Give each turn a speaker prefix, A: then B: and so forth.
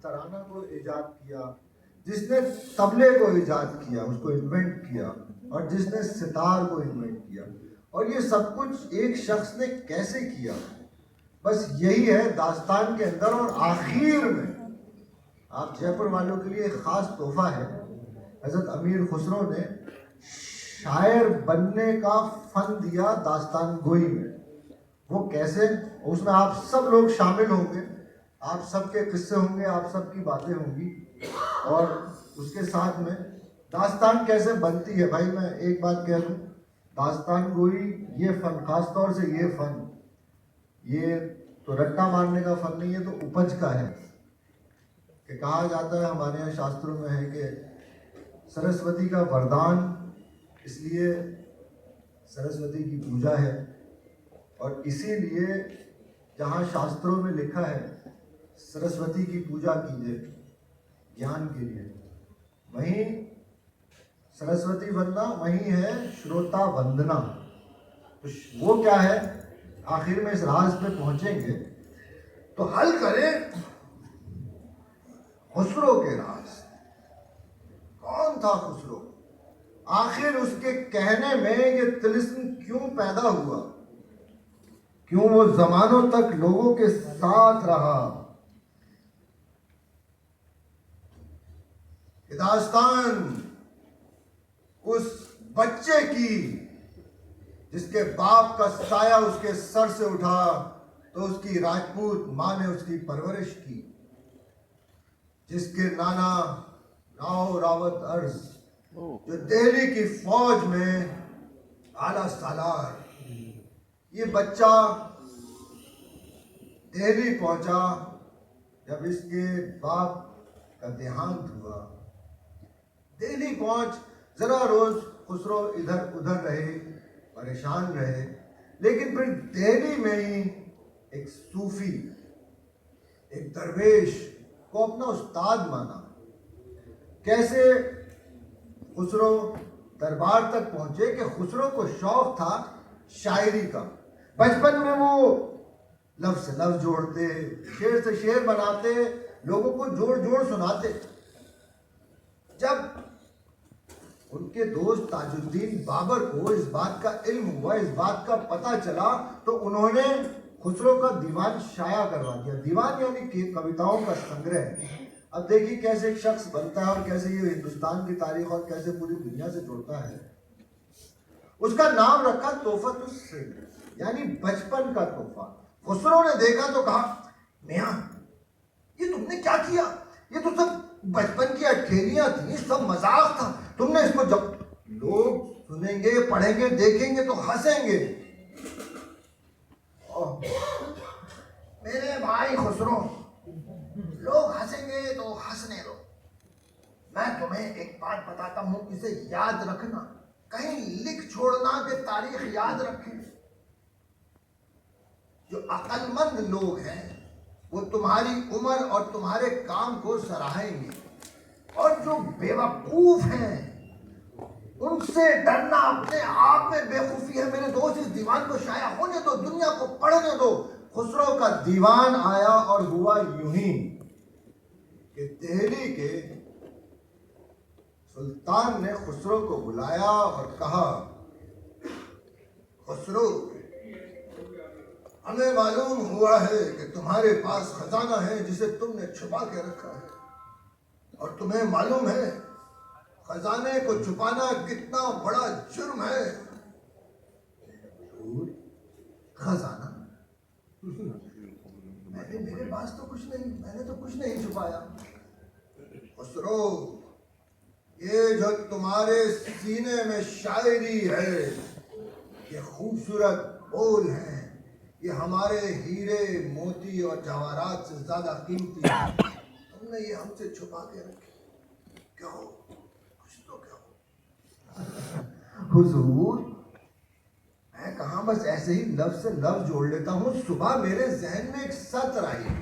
A: ترانہ کو ایجاد کیا، جس نے طبلے کو ایجاد کیا، اس کو انوینٹ کیا، اور جس نے ستار کو انوینٹ کیا، اور یہ سب کچھ ایک شخص نے کیسے کیا؟ بس یہی ہے داستان کے اندر. اور آخر میں آپ جے پور والوں کے لیے ایک خاص تحفہ ہے. حضرت امیر خسرو نے شاعر بننے کا فن دیا داستان گوئی میں. وہ کیسے؟ اس میں آپ سب لوگ شامل ہوں گے، آپ سب کے قصے ہوں گے، آپ سب کی باتیں ہوں گی، اور اس کے ساتھ میں داستان کیسے بنتی ہے. بھائی میں ایک بات کہہ دوں، داستان گوئی یہ فن، خاص طور سے یہ فن، یہ تو رٹا مارنے کا فن نہیں ہے، تو اپج کا ہے. کہ کہا جاتا ہے ہمارے یہاں شاستروں میں ہے کہ سرسوتی کا وردان، اس لیے سرسوتی کی پوجا ہے. اور اسی لیے جہاں شاستروں میں لکھا ہے سرسوتی کی پوجا کیجیے گیان کے لیے، وہیں سرسوتی وندنا وہیں ہے شروتا وندنا. تو وہ کیا ہے؟ آخر میں اس راز پہ پہنچیں گے تو حل کریں خسرو کے راز. کون تھا خسرو؟ آخر اس کے کہنے میں یہ طلسم کیوں پیدا ہوا؟ کیوں وہ زمانوں تک لوگوں کے ساتھ رہا؟ یہ داستان اس بچے کی جس کے باپ کا سایہ اس کے سر سے اٹھا تو اس کی راجپوت ماں نے اس کی پرورش کی، جس کے نانا راؤ راوت ارض جو دہلی کی فوج میں اعلیٰ سالار. یہ بچہ دہلی پہنچا جب اس کے باپ کا دیہانت ہوا. دہلی پہنچ ذرا روز خسرو ادھر ادھر رہے، پریشان رہے، لیکن پھر دہلی میں ہی ایک صوفی، ایک درویش کو اپنا استاد مانا. کیسے خسرو دربار تک پہنچے کہ خسرو کو شوق تھا شاعری کا. بچپن میں وہ لفظ سے لفظ جوڑتے، شعر سے شعر بناتے، لوگوں کو جوڑ جوڑ سناتے. جب ان کے دوست تاج الدین بابر کو اس بات کا علم ہوا، اس بات کا پتہ چلا، تو انہوں نے خسرو کا دیوان شائع کروا دیا. دیوان یعنی کہ کویتاؤں کا سنگرہ. اب دیکھیے کیسے ایک شخص بنتا ہے اور کیسے یہ ہندوستان کی تاریخ اور کیسے پوری دنیا سے جڑتا ہے. اس کا نام رکھا تحفۃ السن، یعنی بچپن کا تحفہ. خسرو نے دیکھا تو کہا، میاں یہ تم نے کیا کیا؟ یہ تو سب بچپن کی اٹکھیلیاں تھیں، سب مذاق تھا. تم نے اس کو، جب لوگ سنیں گے، پڑھیں گے، دیکھیں گے تو ہنسیں گے. میرے بھائی خسرو، لوگ ہنسیں گے تو ہنسنے دو. میں تمہیں ایک بات بتاتا ہوں، اسے یاد رکھنا، کہیں لکھ چھوڑنا کہ تاریخ یاد رکھیں. جو عقل مند لوگ ہیں وہ تمہاری عمر اور تمہارے کام کو سراہیں گے، اور جو بیوقوف ہیں ان سے ڈرنا اپنے آپ میں بے خوفی ہے. میرے دوست اس دیوان کو شائع ہونے دو، دنیا کو پڑھنے دو. خسرو کا دیوان آیا اور ہوا یوں ہی کہ دہلی کے سلطان نے خسرو کو بلایا اور کہا، خسرو، ہمیں معلوم ہوا ہے کہ تمہارے پاس خزانہ ہے جسے تم نے چھپا کے رکھا ہے، اور تمہیں معلوم ہے خزانے کو چھپانا کتنا بڑا جرم ہے. خزانہ؟ میرے پاس تو کچھ نہیں، میں نے تو کچھ نہیں چھپایا. خسرو، یہ جو تمہارے سینے میں شاعری ہے، یہ خوبصورت بول ہیں، یہ ہمارے ہیرے موتی اور جواہرات سے زیادہ قیمتی ہے. تم نے یہ ہم سے چھپا کے رکھے. کہو، کچھ تو کہو. حضور، میں کہاں بس ایسے ہی لفظ سے لفظ جوڑ لیتا ہوں. صبح میرے ذہن میں ایک سطر آئی